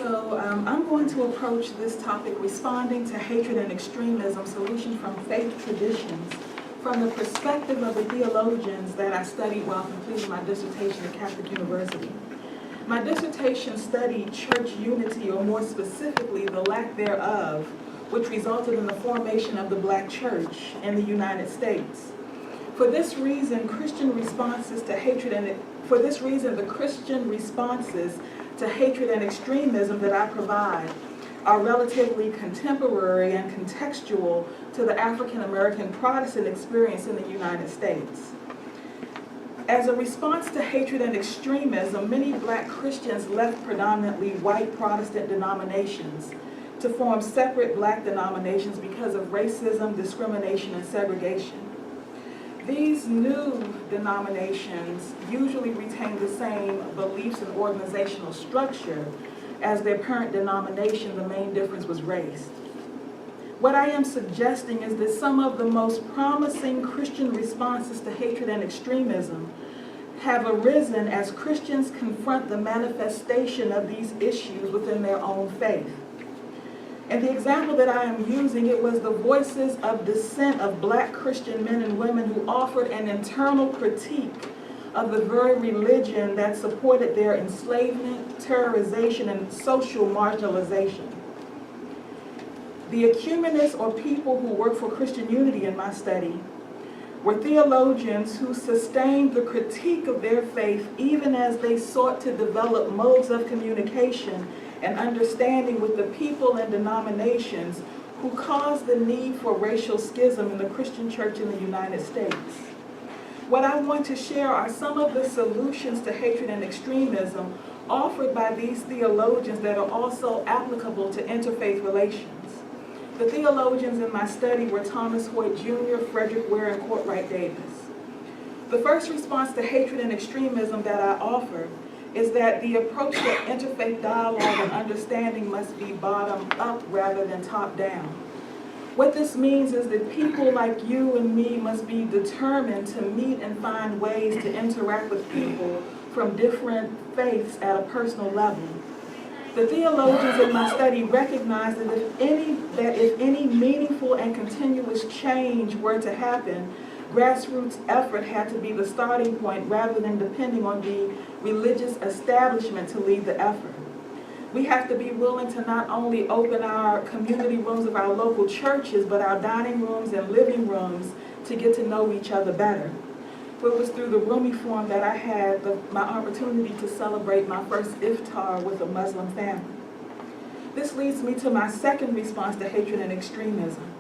I'm going to approach this topic, responding to hatred and extremism, solutions from faith traditions, from the perspective of the theologians that I studied while completing my dissertation at Catholic University. My dissertation studied church unity, or more specifically, the lack thereof, which resulted in the formation of the Black church in the United States. For this reason, the Christian responses to hatred and extremism that I provide are relatively contemporary and contextual to the African American Protestant experience in the United States. As a response to hatred and extremism, many Black Christians left predominantly white Protestant denominations to form separate Black denominations because of racism, discrimination, and segregation. These new denominations usually retain the same beliefs and organizational structure as their parent denomination. The main difference was race. What I am suggesting is that some of the most promising Christian responses to hatred and extremism have arisen as Christians confront the manifestation of these issues within their own faith. And the example that I am using, it was the voices of dissent of Black Christian men and women who offered an internal critique of the very religion that supported their enslavement, terrorization, and social marginalization. The ecumenists, or people who work for Christian unity in my study, were theologians who sustained the critique of their faith even as they sought to develop modes of communication and understanding with the people and denominations who caused the need for racial schism in the Christian church in the United States. What I want to share are some of the solutions to hatred and extremism offered by these theologians that are also applicable to interfaith relations. The theologians in my study were Thomas Hoyt Jr., Frederick Ware, and Courtwright Davis. The first response to hatred and extremism that I offer is that the approach to interfaith dialogue and understanding must be bottom up rather than top down. What this means is that people like you and me must be determined to meet and find ways to interact with people from different faiths at a personal level. The theologians in my study recognized that if any meaningful and continuous change were to happen, grassroots effort had to be the starting point rather than depending on the religious establishment to lead the effort. We have to be willing to not only open our community rooms of our local churches, but our dining rooms and living rooms to get to know each other better. It was through the Rumi Forum that I had my opportunity to celebrate my first iftar with a Muslim family. This leads me to my second response to hatred and extremism.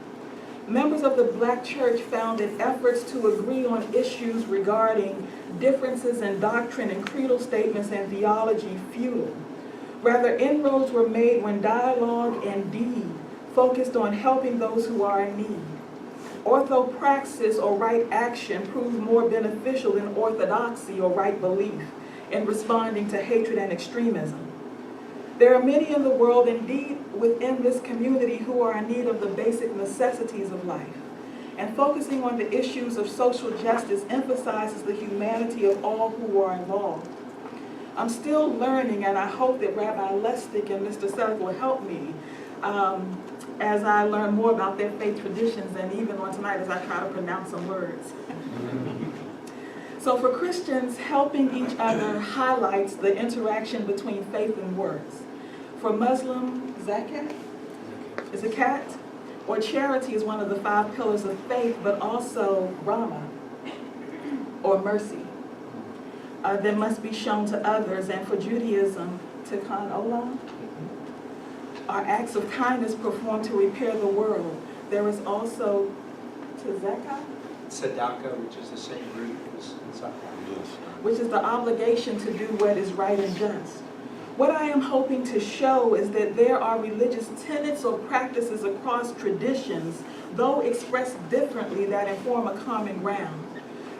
Members of the Black church found that efforts to agree on issues regarding differences in doctrine and creedal statements and theology futile. Rather, inroads were made when dialogue and deed focused on helping those who are in need. Orthopraxis, or right action, proved more beneficial than orthodoxy, or right belief, in responding to hatred and extremism. There are many in the world, indeed within this community, who are in need of the basic necessities of life. And focusing on the issues of social justice emphasizes the humanity of all who are involved. I'm still learning, and I hope that Rabbi Lustig and Mr. Selleck will help me as I learn more about their faith traditions, and even on tonight as I try to pronounce some words. So for Christians, helping each other highlights the interaction between faith and words. For Muslim, zakat, or charity is one of the 5 pillars of faith, but also Rama, or mercy, that must be shown to others. And for Judaism, tikkun olam, are acts of kindness performed to repair the world. There is also tzedakah, which is the same root as zakat, which is the obligation to do what is right and just. What I am hoping to show is that there are religious tenets or practices across traditions, though expressed differently, that inform a common ground.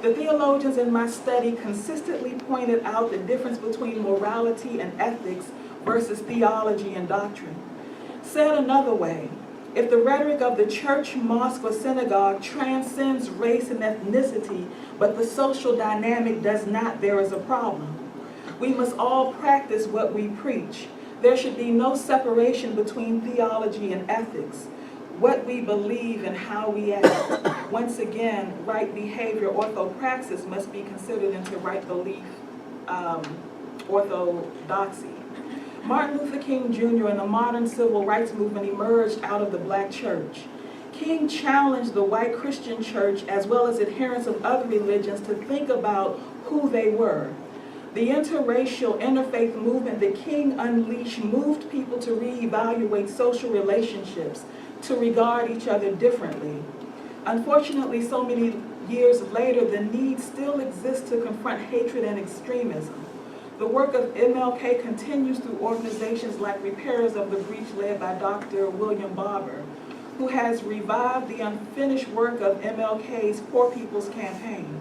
The theologians in my study consistently pointed out the difference between morality and ethics versus theology and doctrine. Said another way, if the rhetoric of the church, mosque, or synagogue transcends race and ethnicity, but the social dynamic does not, there is a problem. We must all practice what we preach. There should be no separation between theology and ethics, what we believe and how we act. Once again, right behavior orthopraxis must be considered into right belief orthodoxy. Martin Luther King Jr. and the modern civil rights movement emerged out of the black church. King challenged the white Christian church as well as adherents of other religions to think about who they were. The interracial, interfaith movement that King unleashed moved people to reevaluate social relationships, to regard each other differently. Unfortunately, so many years later, the need still exists to confront hatred and extremism. The work of MLK continues through organizations like Repairers of the Breach, led by Dr. William Barber, who has revived the unfinished work of MLK's Poor People's Campaign.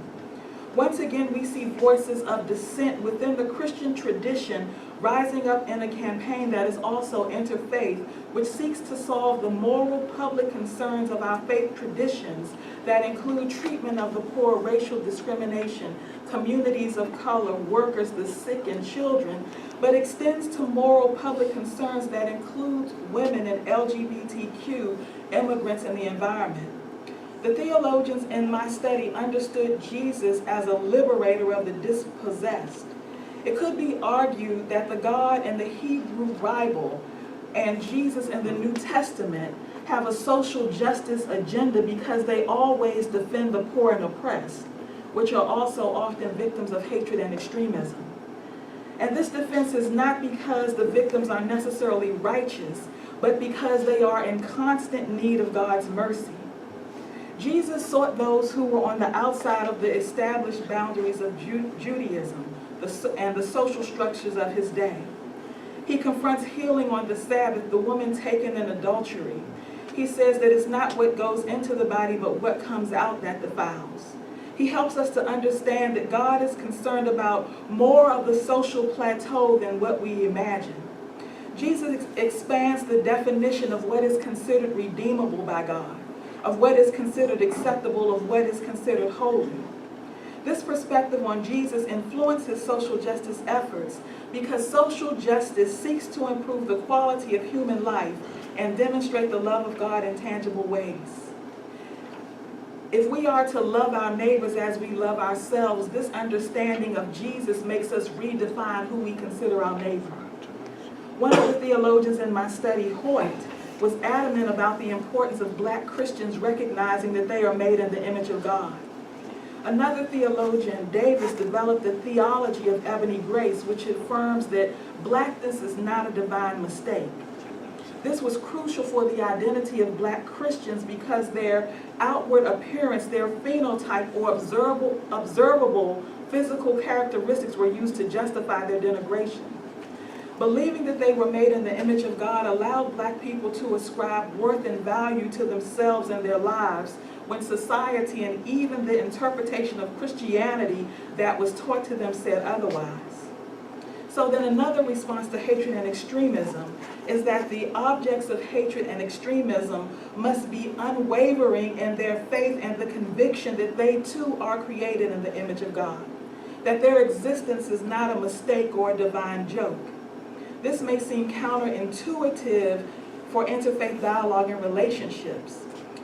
Once again, we see voices of dissent within the Christian tradition rising up in a campaign that is also interfaith, which seeks to solve the moral public concerns of our faith traditions that include treatment of the poor, racial discrimination, communities of color, workers, the sick, and children, but extends to moral public concerns that include women and LGBTQ, immigrants, and the environment. The theologians in my study understood Jesus as a liberator of the dispossessed. It could be argued that the God in the Hebrew Bible and Jesus in the New Testament have a social justice agenda because they always defend the poor and oppressed, which are also often victims of hatred and extremism. And this defense is not because the victims are necessarily righteous, but because they are in constant need of God's mercy. Jesus sought those who were on the outside of the established boundaries of Judaism and the social structures of his day. He confronts healing on the Sabbath, the woman taken in adultery. He says that it's not what goes into the body, but what comes out that defiles. He helps us to understand that God is concerned about more of the social plateau than what we imagine. Jesus expands the definition of what is considered redeemable by God, of what is considered acceptable, of what is considered holy. This perspective on Jesus influences social justice efforts because social justice seeks to improve the quality of human life and demonstrate the love of God in tangible ways. If we are to love our neighbors as we love ourselves, this understanding of Jesus makes us redefine who we consider our neighbor. One of the theologians in my study, Hoyt, was adamant about the importance of black Christians recognizing that they are made in the image of God. Another theologian, Davis, developed the theology of ebony grace, which affirms that blackness is not a divine mistake. This was crucial for the identity of black Christians because their outward appearance, their phenotype, or observable physical characteristics were used to justify their denigration. Believing that they were made in the image of God allowed black people to ascribe worth and value to themselves and their lives when society and even the interpretation of Christianity that was taught to them said otherwise. So then another response to hatred and extremism is that the objects of hatred and extremism must be unwavering in their faith and the conviction that they too are created in the image of God, that their existence is not a mistake or a divine joke. This may seem counterintuitive for interfaith dialogue and relationships,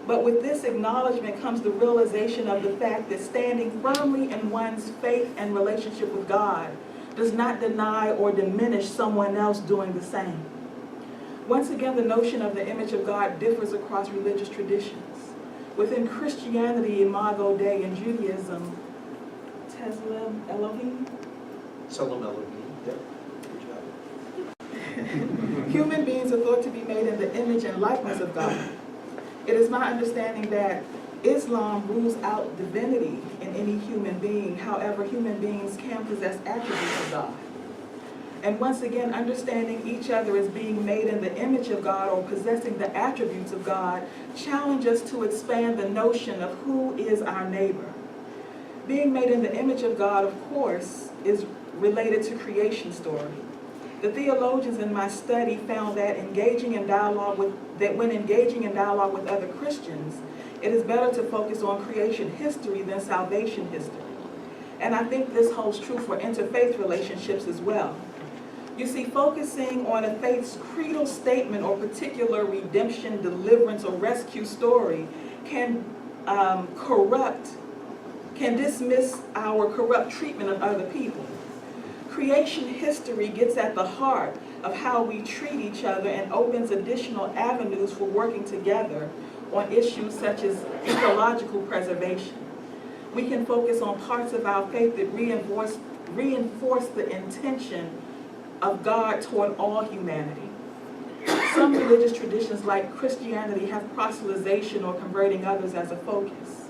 but with this acknowledgement comes the realization of the fact that standing firmly in one's faith and relationship with God does not deny or diminish someone else doing the same. Once again, the notion of the image of God differs across religious traditions. Within Christianity, Imago Dei, and Judaism, Teslim Elohim. Solam Elohim, yeah, good job. Human beings are thought to be made in the image and likeness of God. It is my understanding that Islam rules out divinity in any human being. However, human beings can possess attributes of God. And once again, understanding each other as being made in the image of God or possessing the attributes of God challenge us to expand the notion of who is our neighbor. Being made in the image of God, of course, is related to creation story. The theologians in my study found that when engaging in dialogue with other Christians, it is better to focus on creation history than salvation history. And I think this holds true for interfaith relationships as well. You see, focusing on a faith's creedal statement or particular redemption, deliverance, or rescue story can dismiss our corrupt treatment of other people. Creation history gets at the heart of how we treat each other and opens additional avenues for working together on issues such as ecological preservation. We can focus on parts of our faith that reinforce the intention of God toward all humanity. Some religious traditions like Christianity have proselytization or converting others as a focus.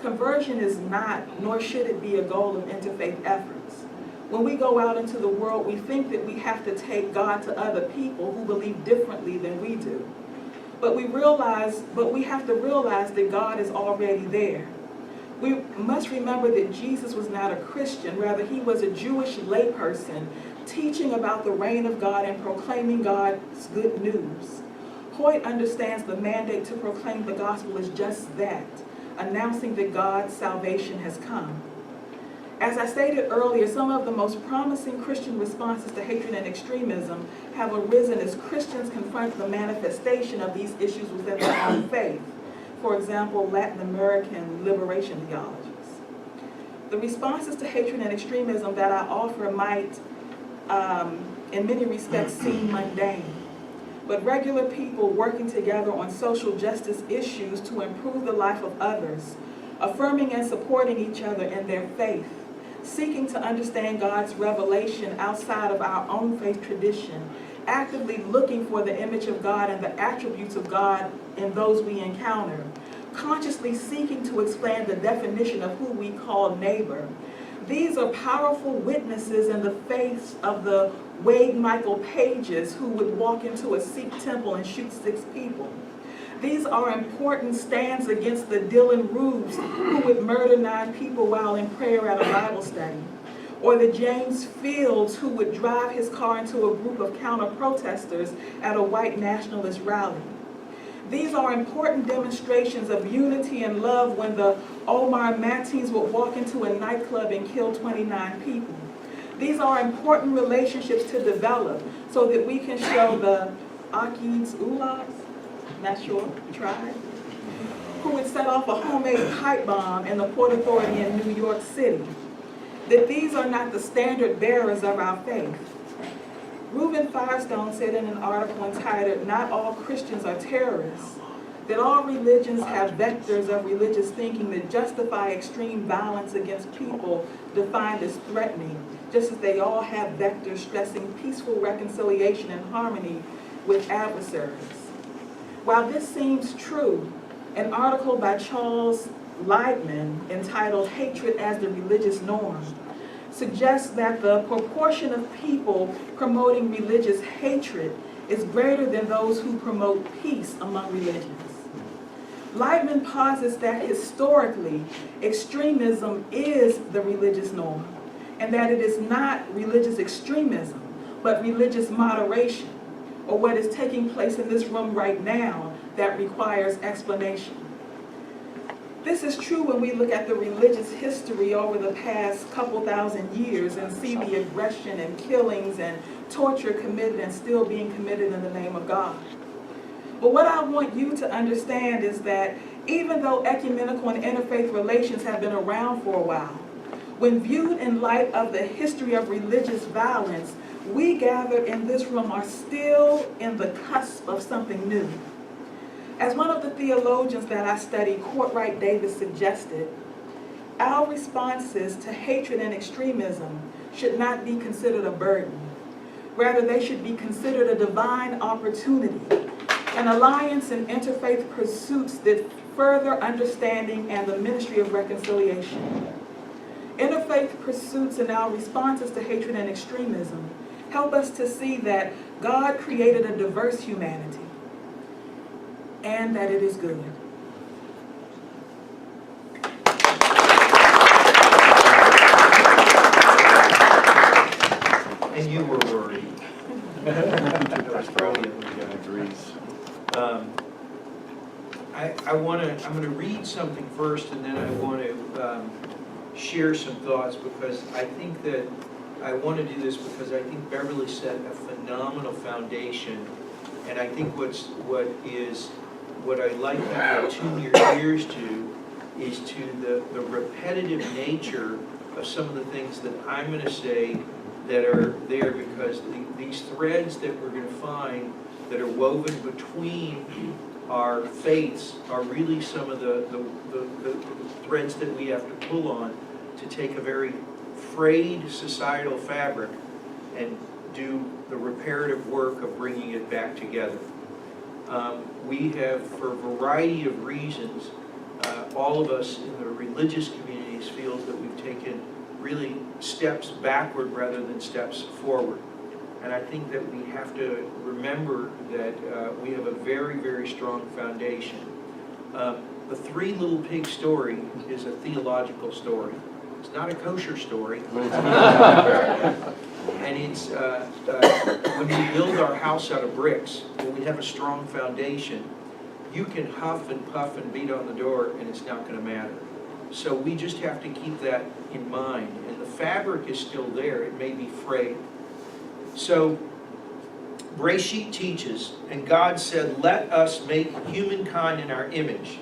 Conversion is not, nor should it be, a goal of interfaith efforts. When we go out into the world, we think that we have to take God to other people who believe differently than we do. But we have to realize that God is already there. We must remember that Jesus was not a Christian, rather he was a Jewish layperson teaching about the reign of God and proclaiming God's good news. Hoyt understands the mandate to proclaim the gospel is just that, announcing that God's salvation has come. As I stated earlier, some of the most promising Christian responses to hatred and extremism have arisen as Christians confront the manifestation of these issues within their own faith. For example, Latin American liberation theologies. The responses to hatred and extremism that I offer might, in many respects, seem mundane, but regular people working together on social justice issues to improve the life of others, affirming and supporting each other in their faith, seeking to understand God's revelation outside of our own faith tradition, actively looking for the image of God and the attributes of God in those we encounter, consciously seeking to explain the definition of who we call neighbor. These are powerful witnesses in the face of the Wade Michael Pages who would walk into a Sikh temple and shoot 6 people. These are important stands against the Dylan Roofs who would murder 9 people while in prayer at a Bible study, or the James Fields who would drive his car into a group of counter-protesters at a white nationalist rally. These are important demonstrations of unity and love when the Omar Matins would walk into a nightclub and kill 29 people. These are important relationships to develop so that we can show the Akids Ulas, not sure, tribe, who would set off a homemade pipe bomb in the Port Authority in New York City, that these are not the standard bearers of our faith. Reuben Firestone said in an article entitled, "Not All Christians Are Terrorists," that all religions have vectors of religious thinking that justify extreme violence against people defined as threatening, just as they all have vectors stressing peaceful reconciliation and harmony with adversaries. While this seems true, an article by Charles Leidman entitled "Hatred as the Religious Norm" suggests that the proportion of people promoting religious hatred is greater than those who promote peace among religions. Leidman posits that historically, extremism is the religious norm, and that it is not religious extremism, but religious moderation, or what is taking place in this room right now that requires explanation. This is true when we look at the religious history over the past couple thousand years and see the aggression and killings and torture committed and still being committed in the name of God. But what I want you to understand is that even though ecumenical and interfaith relations have been around for a while, when viewed in light of the history of religious violence, we gathered in this room are still in the cusp of something new. As one of the theologians that I study, Courtwright Davis, suggested, our responses to hatred and extremism should not be considered a burden. Rather, they should be considered a divine opportunity, an alliance in interfaith pursuits that further understanding and the ministry of reconciliation. Interfaith pursuits and our responses to hatred and extremism help us to see that God created a diverse humanity, and that it is good. And you were worried. That was brilliant. I'm going to read something first, and then I want to share some thoughts, because I think that I want to do this because I think Beverly set a phenomenal foundation, and I think what I'd like you to tune your ears to is to the repetitive nature of some of the things that I'm going to say that are there, because these threads that we're going to find that are woven between our faiths are really some of the threads that we have to pull on to take a very frayed societal fabric and do the reparative work of bringing it back together. We have, for a variety of reasons, all of us in the religious communities feel that we've taken really steps backward rather than steps forward. And I think that we have to remember that we have a very, very strong foundation. The Three Little Pigs story is a theological story. It's not a kosher story. And it's when we build our house out of bricks, when we have a strong foundation, you can huff and puff and beat on the door and it's not going to matter. So we just have to keep that in mind. And the fabric is still there. It may be frayed. So Bereshit teaches, and God said, let us make humankind in our image,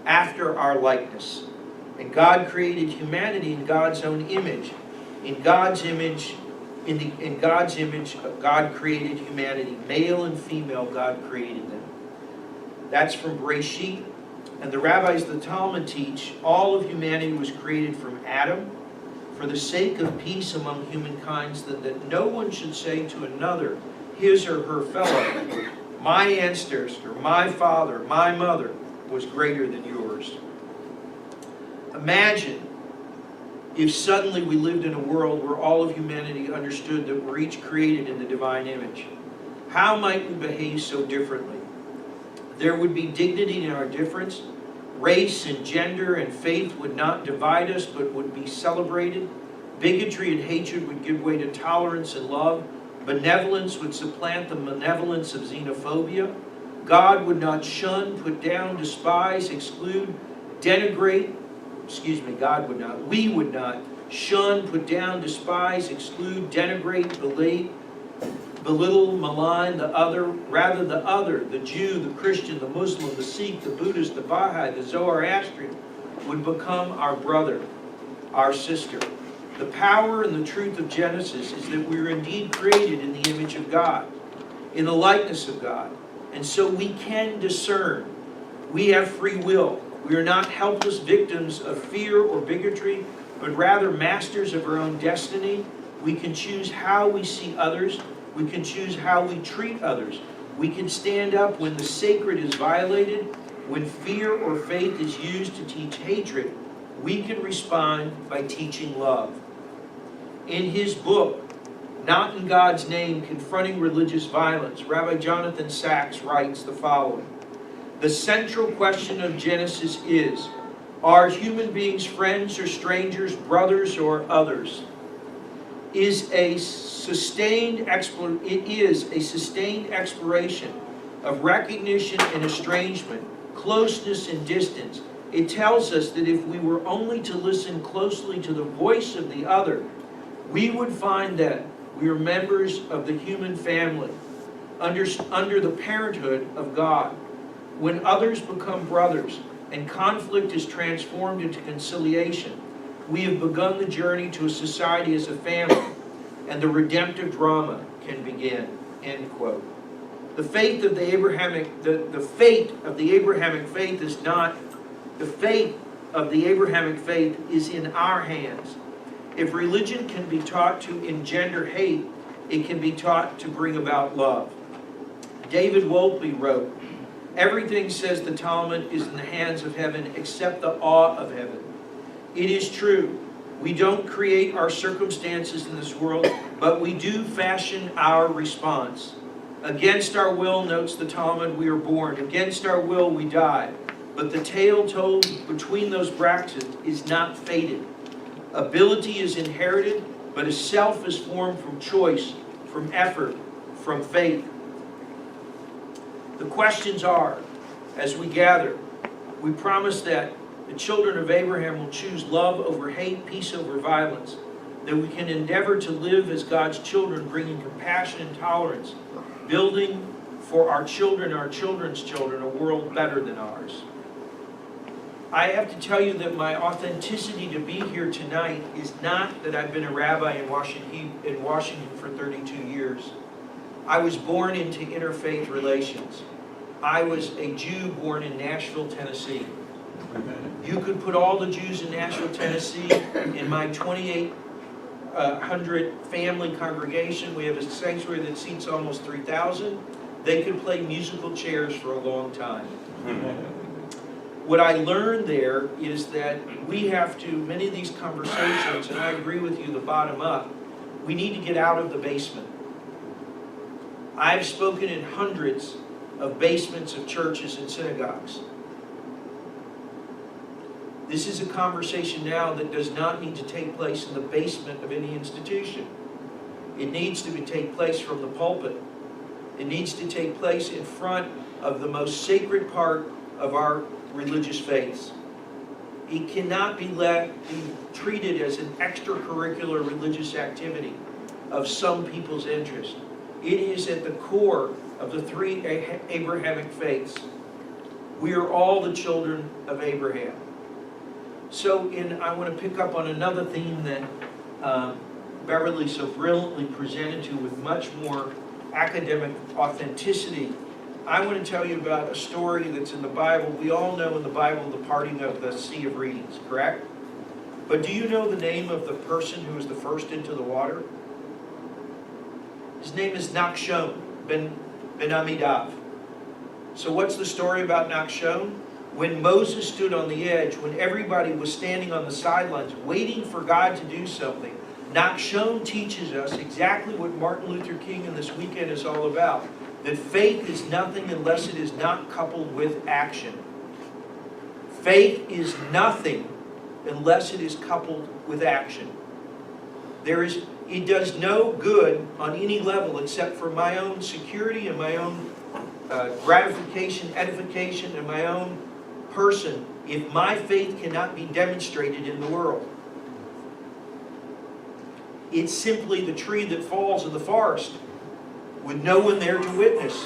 after our likeness. And God created humanity in God's own image. In God's image, God created humanity. Male and female, God created them. That's from Bereshit. And the rabbis of the Talmud teach all of humanity was created from Adam for the sake of peace among humankind, that no one should say to another, his or her fellow, my ancestor, my father, my mother was greater than yours. Imagine if suddenly we lived in a world where all of humanity understood that we're each created in the divine image. How might we behave so differently? There would be dignity in our difference. Race and gender and faith would not divide us, but would be celebrated. Bigotry and hatred would give way to tolerance and love. Benevolence would supplant the malevolence of xenophobia. God would not shun, put down, despise, exclude, denigrate. We would not shun, put down, despise, exclude, denigrate, belittle, malign the other. Rather, the other, the Jew, the Christian, the Muslim, the Sikh, the Buddhist, the Baha'i, the Zoroastrian, would become our brother, our sister. The power and the truth of Genesis is that we are indeed created in the image of God, in the likeness of God. And so we can discern. We have free will. We are not helpless victims of fear or bigotry, but rather masters of our own destiny. We can choose how we see others. We can choose how we treat others. We can stand up when the sacred is violated, when fear or faith is used to teach hatred. We can respond by teaching love. In his book, Not in God's Name, Confronting Religious Violence, Rabbi Jonathan Sachs writes the following. The central question of Genesis is, are human beings friends or strangers, brothers or others? It is a sustained exploration of recognition and estrangement, closeness and distance. It tells us that if we were only to listen closely to the voice of the other, we would find that we are members of the human family, under the parenthood of God. When others become brothers and conflict is transformed into conciliation, we have begun the journey to a society as a family, and the redemptive drama can begin. End quote. The fate of the Abrahamic faith is not. The fate of the Abrahamic faith is in our hands. If religion can be taught to engender hate, it can be taught to bring about love. David Wolpe wrote, everything, says the Talmud, is in the hands of heaven except the awe of heaven. It is true. We don't create our circumstances in this world, but we do fashion our response. Against our will, notes the Talmud, we are born. Against our will, we die. But the tale told between those brackets is not fated. Ability is inherited, but a self is formed from choice, from effort, from faith. The questions are, as we gather, we promise that the children of Abraham will choose love over hate, peace over violence. that we can endeavor to live as God's children, bringing compassion and tolerance, building for our children's children, a world better than ours. I have to tell you that my authenticity to be here tonight is not that I've been a rabbi in Washington for 32 years. I was born into interfaith relations. I was a Jew born in Nashville, Tennessee. You could put all the Jews in Nashville, Tennessee in my 2,800 family congregation. We have a sanctuary that seats almost 3,000. They could play musical chairs for a long time. What I learned there is that we have to, many of these conversations, and I agree with you, the bottom up, we need to get out of the basement. I've spoken in hundreds of basements of churches and synagogues. This is a conversation now that does not need to take place in the basement of any institution. It needs to take place from the pulpit. It needs to take place in front of the most sacred part of our religious faiths. It cannot be treated as an extracurricular religious activity of some people's interest. It is at the core of the three Abrahamic faiths. We are all the children of Abraham. So I want to pick up on another theme that Beverly so brilliantly presented to with much more academic authenticity. I want to tell you about a story that's in the Bible. We all know in the Bible the parting of the Sea of Reeds, correct? But do you know the name of the person who was the first into the water? His name is Nachshon ben Amidav. So what's the story about Nachshon? When Moses stood on the edge, when everybody was standing on the sidelines waiting for God to do something, Nachshon teaches us exactly what Martin Luther King and this weekend is all about. That faith is nothing unless it is not coupled with action. Faith is nothing unless it is coupled with action. It does no good on any level except for my own security and my own gratification, edification, and my own person if my faith cannot be demonstrated in the world. It's simply the tree that falls in the forest with no one there to witness.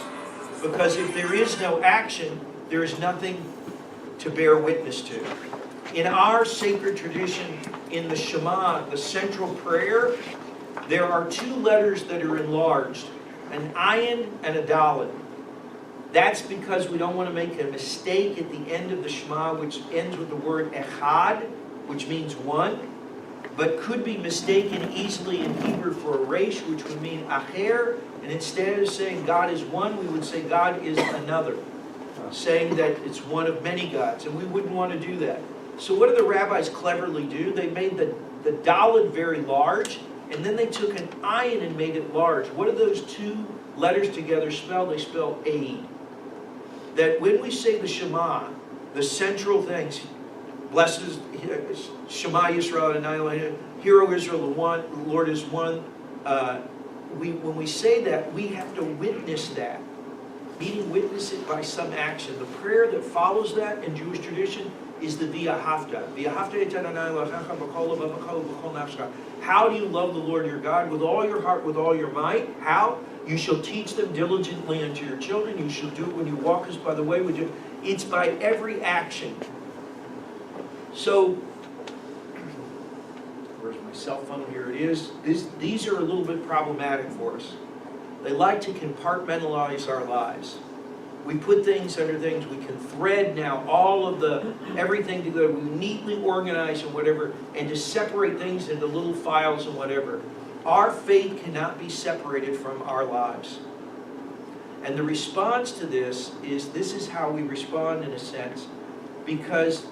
Because if there is no action, there is nothing to bear witness to. In our sacred tradition, in the Shema, the central prayer, there are two letters that are enlarged, an ayin and a dalet. That's because we don't want to make a mistake at the end of the Shema, which ends with the word echad, which means one, but could be mistaken easily in Hebrew for a resh, which would mean acher, and instead of saying God is one, we would say God is another, saying that it's one of many gods, and we wouldn't want to do that. So what do the rabbis cleverly do? They made the dalet very large, and then they took an ayin and made it large. What do those two letters together spell? They spell aid. That when we say the Shema, the central things, blesses, Shema Yisrael, and Hear, O Israel, the Lord is one. When we say that, we have to witness that. Meaning witness it by some action. The prayer that follows that in Jewish tradition is the V'ahavta. How do you love the Lord your God? With all your heart, with all your might. How? You shall teach them diligently unto your children. You shall do it when you walk as by the way. It's by every action. So, where's my cell phone? Here it is. These are a little bit problematic for us. They like to compartmentalize our lives. We put things under things. We can thread now all of everything together. We neatly organize and whatever, and to separate things into little files and whatever. Our faith cannot be separated from our lives. And the response to this is how we respond in a sense, because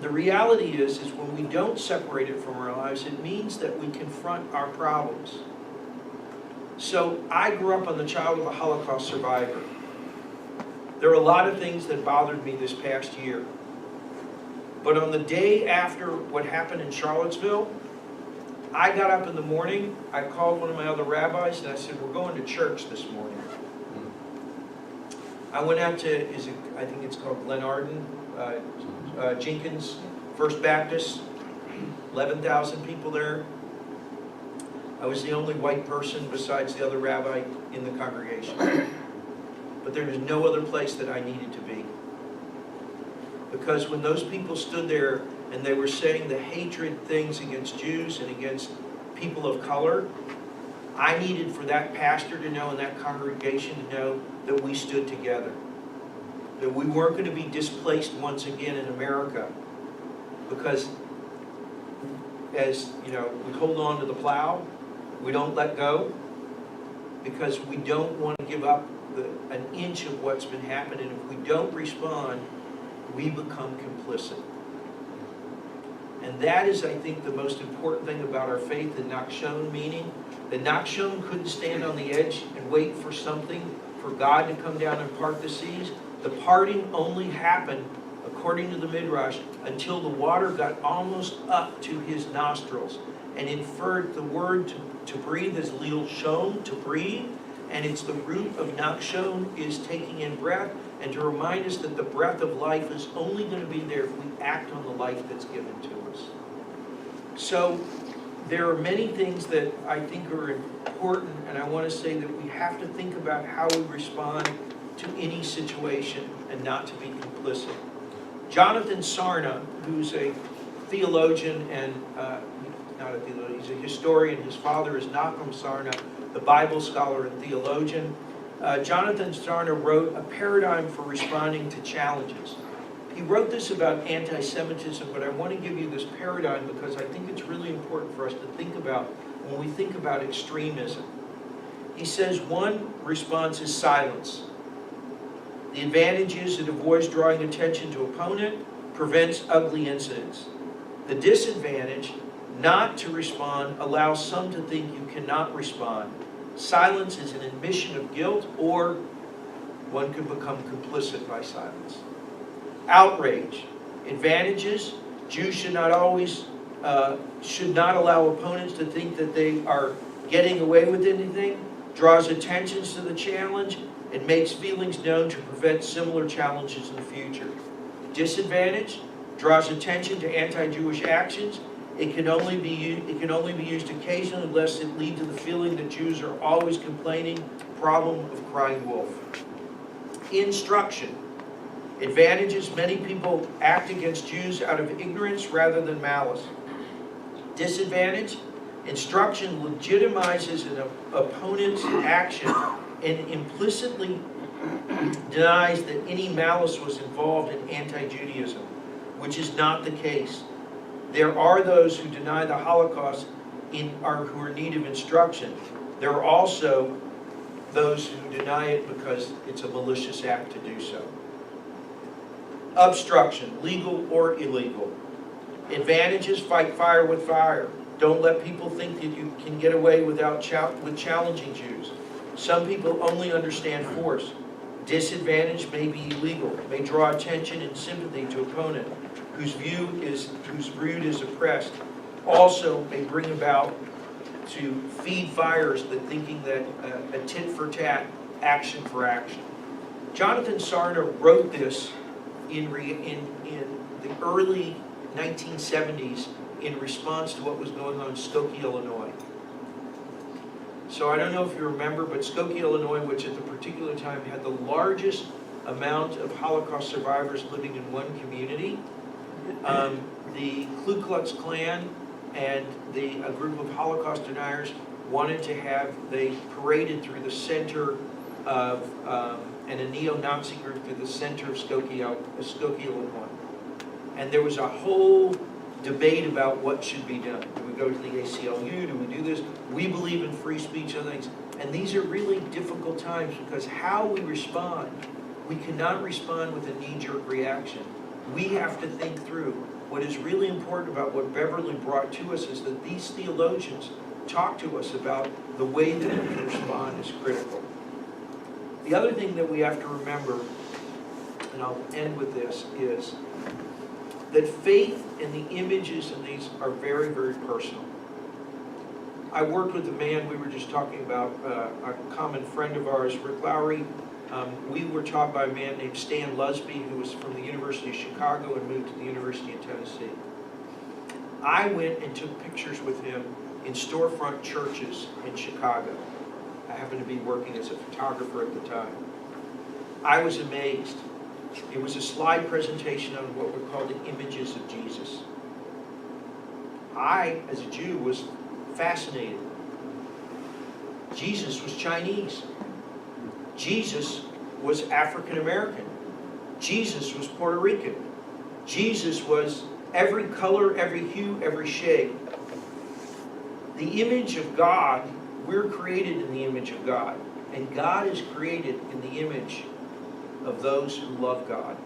the reality is when we don't separate it from our lives, it means that we confront our problems. So I grew up on the child of a Holocaust survivor. There are a lot of things that bothered me this past year. But on the day after what happened in Charlottesville, I got up in the morning, I called one of my other rabbis, and I said, we're going to church this morning. I went out to, I think it's called Glen Arden, Jenkins, First Baptist, 11,000 people there. I was the only white person besides the other rabbi in the congregation. But there was no other place that I needed to be. Because when those people stood there and they were saying the hatred things against Jews and against people of color, I needed for that pastor to know and that congregation to know that we stood together. That we weren't going to be displaced once again in America. Because, as you know, we hold on to the plow, we don't let go, because we don't want to give up an inch of what's been happening. If we don't respond, we become complicit. And that is, I think, the most important thing about our faith, the Nachshon meaning. The Nachshon couldn't stand on the edge and wait for something, for God to come down and part the seas. The parting only happened, according to the Midrash, until the water got almost up to his nostrils. And inferred the word to breathe is lil shon, to breathe. And it's the root of Nachshon is taking in breath, and to remind us that the breath of life is only going to be there if we act on the life that's given to us. So there are many things that I think are important, and I want to say that we have to think about how we respond to any situation and not to be complicit. Jonathan Sarna, who's a theologian and not a theologian, he's a historian. His father is Nachum Sarna, the Bible scholar and theologian. Jonathan Sarna wrote a paradigm for responding to challenges. He wrote this about anti-Semitism, but I want to give you this paradigm because I think it's really important for us to think about when we think about extremism. He says one response is silence. The advantage is it avoids drawing attention to opponent, prevents ugly incidents. The disadvantage, not to respond, allows some to think you cannot respond. Silence is an admission of guilt, or one could become complicit by silence. Outrage. Advantages. Jews should not allow opponents to think that they are getting away with anything. Draws attention to the challenge and makes feelings known to prevent similar challenges in the future. Disadvantage. Draws attention to anti-Jewish actions. It can only be used occasionally, lest it lead to the feeling that Jews are always complaining. Problem of crying wolf. Instruction. Advantages: many people act against Jews out of ignorance rather than malice. Disadvantage: instruction legitimizes an opponent's action and implicitly denies that any malice was involved in anti-Judaism, which is not the case. There are those who deny the Holocaust who are in need of instruction. There are also those who deny it because it's a malicious act to do so. Obstruction, legal or illegal. Advantages: fight fire with fire. Don't let people think that you can get away with challenging Jews. Some people only understand force. Disadvantage: may be illegal, may draw attention and sympathy to opponent whose viewed as oppressed. Also may bring about to feed fires that thinking that a tit for tat, action for action. Jonathan Sarna wrote this in the early 1970s in response to what was going on in Skokie, Illinois. So I don't know if you remember, but Skokie, Illinois, which at the particular time had the largest amount of Holocaust survivors living in one community, the Ku Klux Klan and a group of Holocaust deniers wanted to they paraded through the center of, and a neo-Nazi group through the center of Skokie, Illinois. And there was a whole debate about what should be done. Do we go to the ACLU? Do we do this? We believe in free speech and things. And these are really difficult times because how we respond, we cannot respond with a knee-jerk reaction. We have to think through. What is really important about what Beverly brought to us is that these theologians talk to us about the way that we respond is critical. The other thing that we have to remember, and I'll end with this, is that faith and the images in these are very, very personal. I worked with a man we were just talking about, a common friend of ours, Rick Lowry. We were taught by a man named Stan Lusby, who was from the University of Chicago and moved to the University of Tennessee. I went and took pictures with him in storefront churches in Chicago. I happened to be working as a photographer at the time. I was amazed. It was a slide presentation on what were called the images of Jesus. I, as a Jew, was fascinated. Jesus was Chinese. Jesus was African American. Jesus was Puerto Rican. Jesus was every color, every hue, every shade. The image of God, we're created in the image of God. And God is created in the image of those who love God.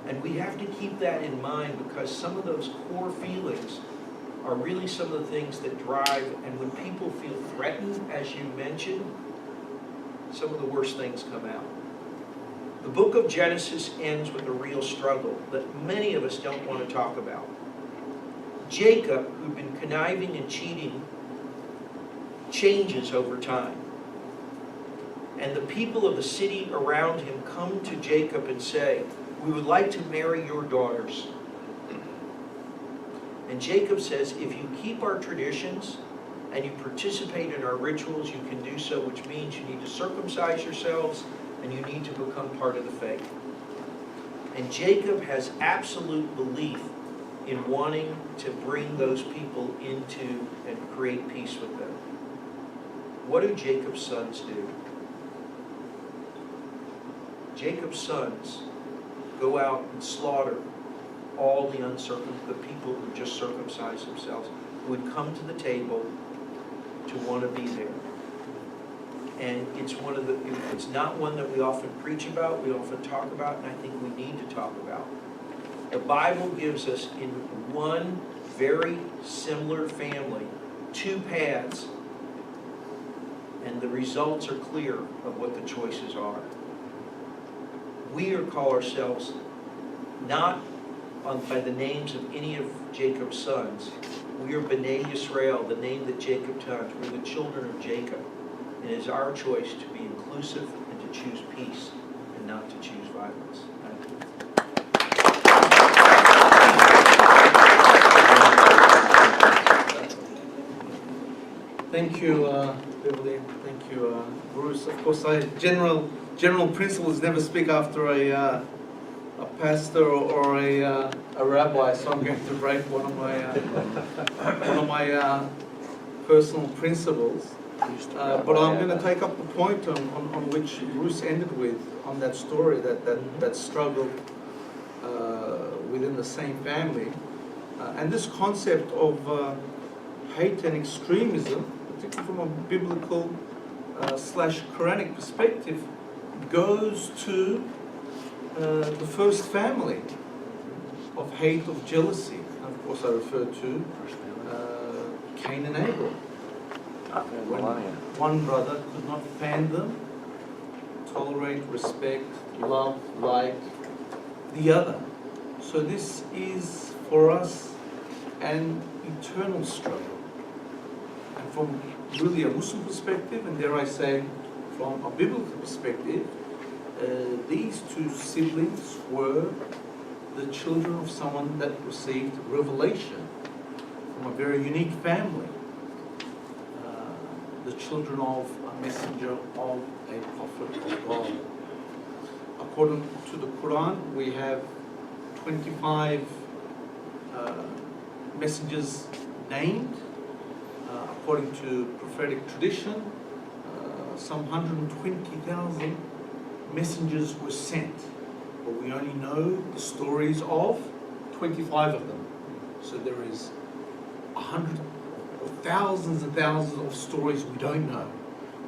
And we have to keep that in mind, because some of those core feelings are really some of the things that drive, and when people feel threatened, as you mentioned, some of the worst things come out. The book of Genesis ends with a real struggle that many of us don't want to talk about. Jacob, who'd been conniving and cheating, changes over time. And the people of the city around him come to Jacob and say, "We would like to marry your daughters." And Jacob says, "If you keep our traditions and you participate in our rituals, you can do so, which means you need to circumcise yourselves and you need to become part of the faith." And Jacob has absolute belief in wanting to bring those people into and create peace with them. What do Jacob's sons do? Jacob's sons go out and slaughter all the people who just circumcised themselves, who would come to the table to want to be there. And it's not one that we often preach about, we often talk about, and I think we need to talk about. The Bible gives us in one very similar family 2 paths, and the results are clear of what the choices are. We call ourselves not by the names of any of Jacob's sons. We are B'nai Yisrael, the name that Jacob took. We're the children of Jacob. And it is our choice to be inclusive and to choose peace and not to choose violence. Thank you, Beverly. Thank you, Bruce. Of course, general principles never speak after a pastor or a rabbi, so I'm going to break one of my personal principles. But I'm going to take up the point on which Bruce ended with, on that story, that struggle within the same family. And this concept of hate and extremism, particularly from a biblical / Quranic perspective, goes to the first family of hate, of jealousy. And of course, I refer to Cain and Abel. When one brother could not fan them, tolerate, respect, love, like the other. So this is for us an eternal struggle. And from really a Muslim perspective, and dare I say, from a biblical perspective, these 2 siblings were the children of someone that received revelation from a very unique family. The children of a messenger of a prophet of God. According to the Quran, we have 25 messengers named. According to prophetic tradition, some 120,000 messengers were sent, but we only know the stories of 25 of them. So there is 100 or thousands and thousands of stories we don't know.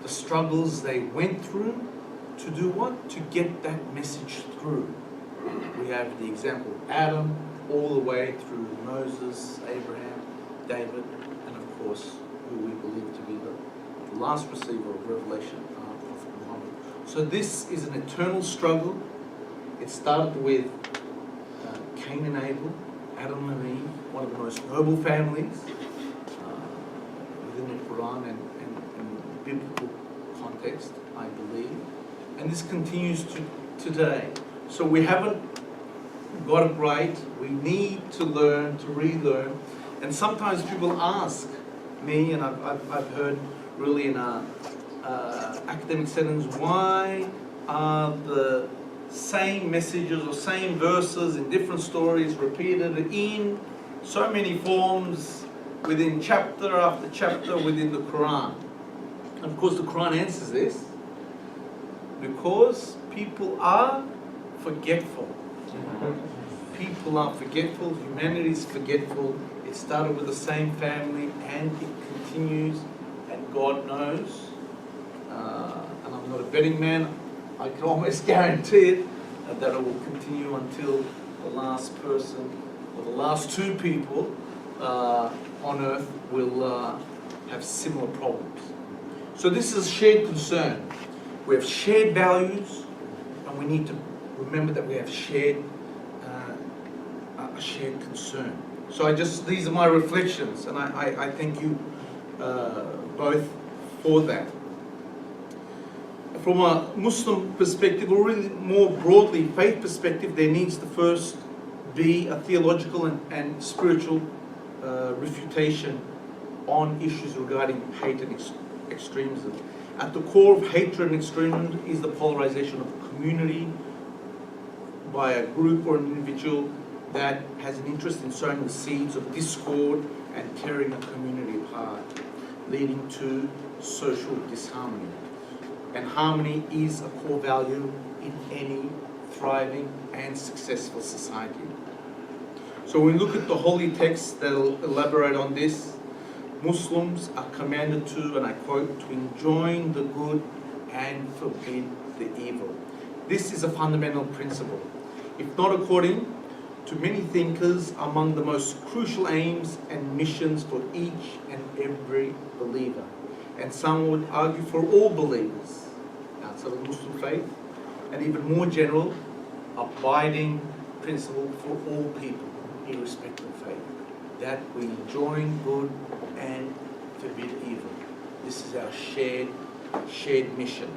The struggles they went through to do what? To get that message through. We have the example of Adam, all the way through Moses, Abraham, David, and of course, who we believe to be the last receiver of revelation, Prophet Muhammad. So this is an eternal struggle. It started with Cain and Abel, Adam and Eve, one of the most noble families within the Quran and biblical context, I believe. And this continues to today. So we haven't got it right. We need to learn, to relearn. And sometimes people ask, me, and I've heard really in academic settings, why are the same messages or same verses in different stories repeated in so many forms within chapter after chapter within the Quran? And of course the Quran answers this because people are forgetful. People are forgetful, humanity is forgetful. It started with the same family and it continues, and God knows. And I'm not a betting man, I can almost guarantee it, that it will continue until the last person or the last two people on earth will have similar problems. So this is a shared concern. We have shared values, and we need to remember that we have shared a shared concern. So these are my reflections, and I thank you both for that. From a Muslim perspective, or really more broadly faith perspective, there needs to first be a theological and spiritual refutation on issues regarding hate and extremism. At the core of hatred and extremism is the polarization of a community by a group or an individual that has an interest in sowing the seeds of discord and tearing a community apart, leading to social disharmony. And harmony is a core value in any thriving and successful society. So when we look at the holy texts that will elaborate on this, Muslims are commanded to, and I quote, to enjoin the good and forbid the evil. This is a fundamental principle. If not according to many thinkers, among the most crucial aims and missions for each and every believer. And some would argue for all believers outside of the Muslim faith, and even more general, abiding principle for all people, irrespective of faith, that we enjoin good and forbid evil. This is our shared mission.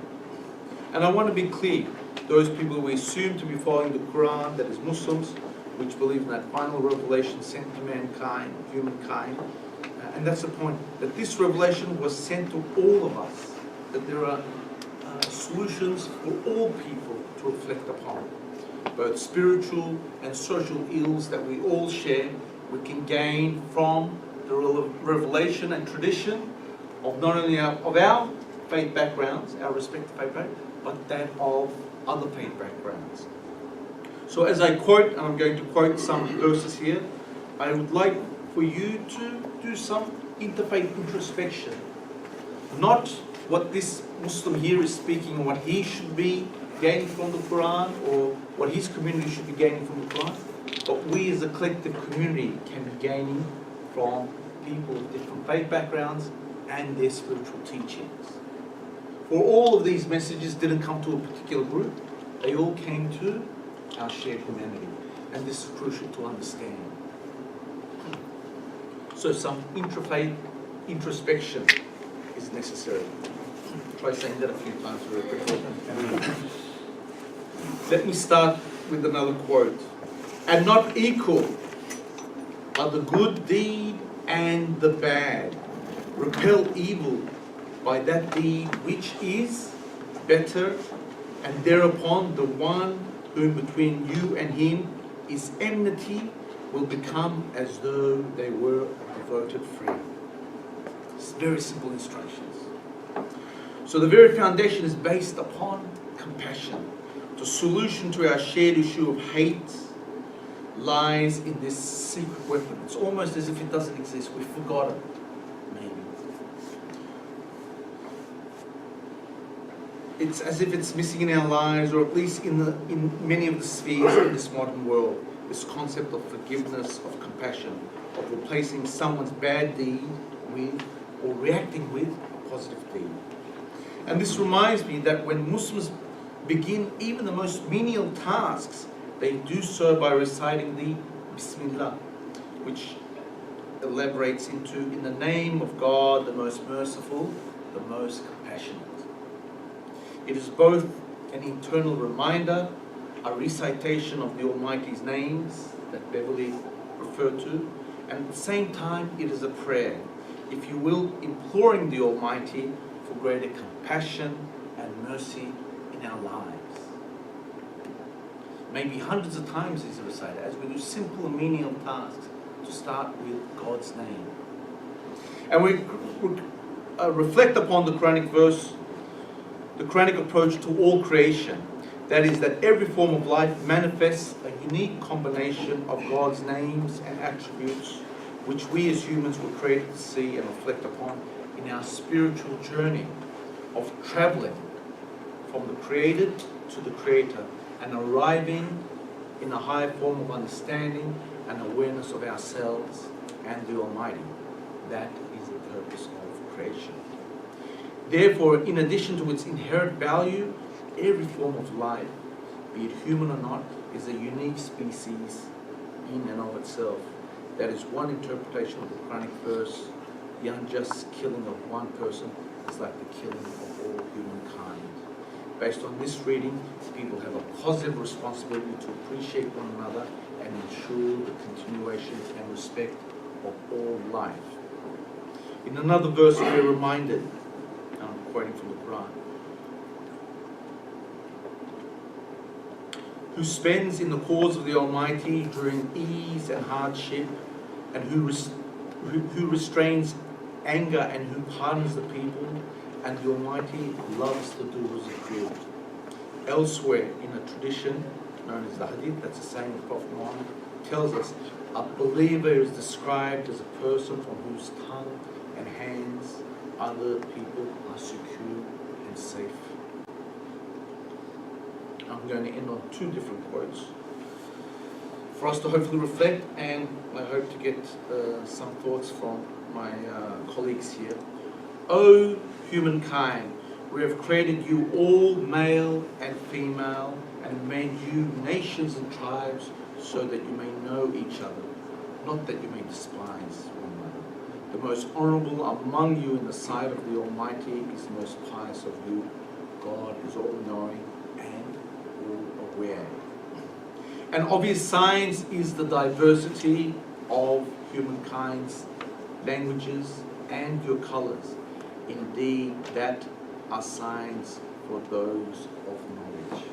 And I want to be clear, those people we assume to be following the Quran, that is Muslims, which believe in that final revelation sent to mankind, humankind, and that's the point, that this revelation was sent to all of us, that there are solutions for all people to reflect upon, both spiritual and social ills that we all share. We can gain from the revelation and tradition of not only of our faith backgrounds, our respective faith backgrounds, but that of other faith backgrounds. So as I quote, and I'm going to quote some verses here, I would like for you to do some interfaith introspection. Not what this Muslim here is speaking, or what he should be gaining from the Quran, or what his community should be gaining from the Quran, but we as a collective community can be gaining from people with different faith backgrounds and their spiritual teachings. For all of these messages didn't come to a particular group, they all came to our shared humanity, and this is crucial to understand. So some intrafaith introspection is necessary. Try saying that a few times very quickly. Let me start with another quote. And not equal are the good deed and the bad. Repel evil by that deed which is better, and thereupon the one whom between you and him is enmity will become as though they were a devoted friend. It's very simple instructions. So the very foundation is based upon compassion. The solution to our shared issue of hate lies in this secret weapon. It's almost as if it doesn't exist. We've forgotten, maybe. It's as if it's missing in our lives, or at least in many of the spheres of this modern world. This concept of forgiveness, of compassion, of replacing someone's bad deed with, or reacting with, a positive deed. And this reminds me that when Muslims begin even the most menial tasks, they do so by reciting the Bismillah, which elaborates into, in the name of God, the most merciful, the most compassionate. It is both an internal reminder, a recitation of the Almighty's names that Beverly referred to, and at the same time it is a prayer. if you will, imploring the Almighty for greater compassion and mercy in our lives. Maybe hundreds of times these are recited as we do simple and menial tasks to start with God's name. And we reflect upon the Quranic verse, the Quranic approach to all creation. That is, that every form of life manifests a unique combination of God's names and attributes, which we as humans were created to see and reflect upon in our spiritual journey of traveling from the created to the creator and arriving in a higher form of understanding and awareness of ourselves and the Almighty. That is the purpose of creation. Therefore, in addition to its inherent value, every form of life, be it human or not, is a unique species in and of itself. That is one interpretation of the Quranic verse, the unjust killing of one person is like the killing of all humankind. Based on this reading, people have a positive responsibility to appreciate one another and ensure the continuation and respect of all life. In another verse, we are reminded, I'm quoting from the Quran, who spends in the cause of the Almighty during ease and hardship, and who restrains anger and who pardons the people, and the Almighty loves the doers of good. Elsewhere in a tradition known as the Hadith, that's the saying of Prophet Muhammad, tells us a believer is described as a person from whose tongue and hands other people are secure and safe. I'm going to end on two different quotes for us to hopefully reflect, and I hope to get some thoughts from my colleagues here. O humankind, we have created you all male and female and made you nations and tribes so that you may know each other, not that you may despise one another. The most honorable among you in the sight of the Almighty is the most pious of you. God is all-knowing and all-aware. An obvious signs is the diversity of humankind's languages and your colors. Indeed, that are signs for those of knowledge.